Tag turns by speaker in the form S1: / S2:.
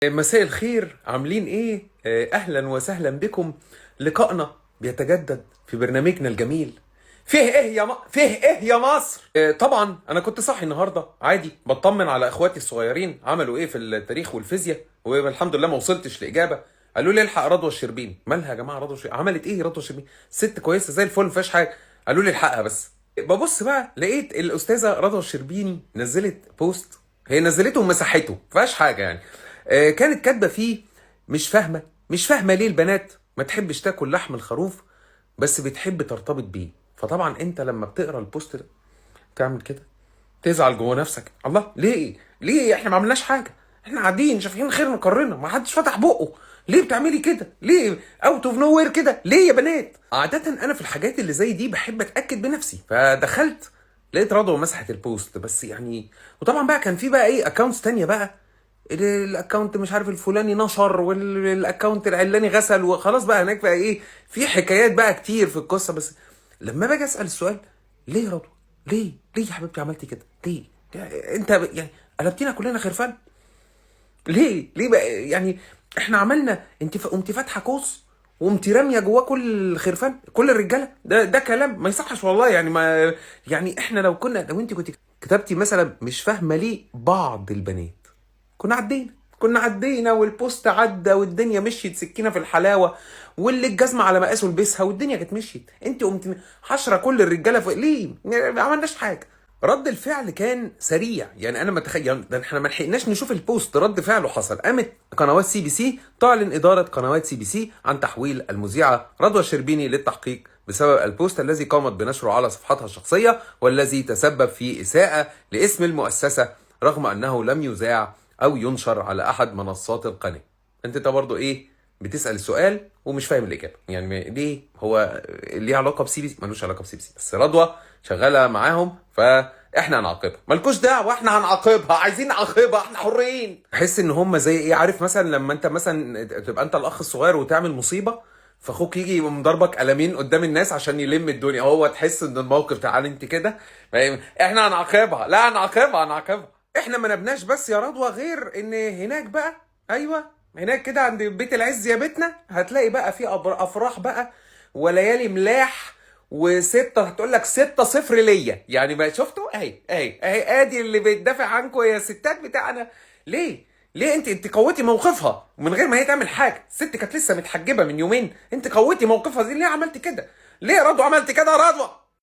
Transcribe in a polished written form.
S1: مساء الخير، عاملين ايه؟ اهلا وسهلا بكم. لقائنا بيتجدد في برنامجنا الجميل فيه ايه يا مصر. طبعا انا كنت صاحي النهارده عادي بطمن على اخواتي الصغيرين عملوا ايه في التاريخ والفيزياء، والحمد لله ما وصلتش لاجابه. قالوا لي الحق رضوى الشربيني. مالها يا جماعه رضوى الشربيني؟ عملت ايه رضوى الشربيني؟ ست كويسه زي الفل ما فيهاش حاجه. قالوا لي الحقها بس. ببص بقى لقيت الاستاذه رضوى الشربيني نزلت بوست. هي نزلته ومسحته ما فيهاش حاجه يعني. كانت كاتبه فيه مش فاهمه ليه البنات ما تحبش تاكل لحم الخروف بس بتحب ترتبط بيه. فطبعا انت لما بتقرا البوست ده تعمل كده، تزعل جوه نفسك. الله، ليه احنا ما عملناش حاجه؟ احنا قاعدين شايفين خير مقرنا، ما حدش فتح بقه. ليه بتعملي كده؟ ليه اوت اوف نو وير كده؟ ليه يا بنات؟ عاده انا في الحاجات اللي زي دي بحب اتاكد بنفسي، فدخلت لقيت رضوى مسحت البوست بس يعني. وطبعا بقى كان في بقى ايه اكونتس تانية بقى، الاكونت مش عارف الفلاني نشر والاكونت العلاني غسل، وخلاص بقى هناك بقى ايه، في حكايات بقى كتير في القصه. بس لما باجي اسال السؤال، ليه يا رضوى؟ ليه يا حبيبتي عملتي كده؟ ليه؟ انت يعني قلبتينا كلنا خرفان. ليه بقى يعني؟ احنا عملنا، انت قمتي فاتحه قوس وقمتي راميه جواه كل الخرفان كل الرجاله. ده كلام ما يصحش والله يعني. ما يعني احنا لو انت كنت كتبتي مثلا مش فاهمه ليه بعض البنات، كنا عدينا والبوست عدى والدنيا مشيت سكينه في الحلاوه، واللي الجزمه على مقاسه لبسها والدنيا كانت مشيت. انت قمت حشره كل الرجاله ليه؟ ما عملناش حاجه. رد الفعل كان سريع يعني. انا ما تخيل يعني، ده احنا ما لحقناش نشوف البوست، رد فعله حصل. قامت قنوات سي بي سي تعلن اداره قنوات سي بي سي عن تحويل المذيعه رضوى الشربيني للتحقيق بسبب البوست الذي قامت بنشره على صفحتها الشخصيه، والذي تسبب في اساءه لاسم المؤسسه رغم انه لم يذاع او ينشر على احد منصات القناه. انت برضو ايه بتسال السؤال ومش فاهم الاجابه يعني؟ ليه؟ هو ليه علاقه بسي بي سي؟ ملوش علاقه بسي بي سي، بس رضوى شغاله معاهم فاحنا هنعاقبها. مالكوش دعوه، احنا هنعاقبها، عايزين نعاقبها، احنا حرين. احس ان هم زي ايه، عارف مثلا لما انت مثلا تبقى انت الاخ الصغير وتعمل مصيبه، فاخوك يجي يقوم ضربك قلمين قدام الناس عشان يلم الدنيا. هو تحس ان الموقف تعال انت كده فاهم؟ احنا هنعاقبها، لا هنعاقبها. احنا ما نبناش بس يا رضوى غير ان هناك بقى، ايوه هناك كده عند بيت العز يا بيتنا، هتلاقي بقى في افراح بقى وليالي ملاح وستة. هتقول لك 6-0 ليا يعني. بقى شفتوا اهي ادي اللي بيدافع عنكم يا ستات بتاعنا. ليه انت قوتي موقفها من غير ما هي تعمل حاجه؟ الست كانت لسه متحجبه من يومين، انت قوتي موقفها دي. ليه عملت كده؟ ليه يا رضوى عملت كده يا رضوى؟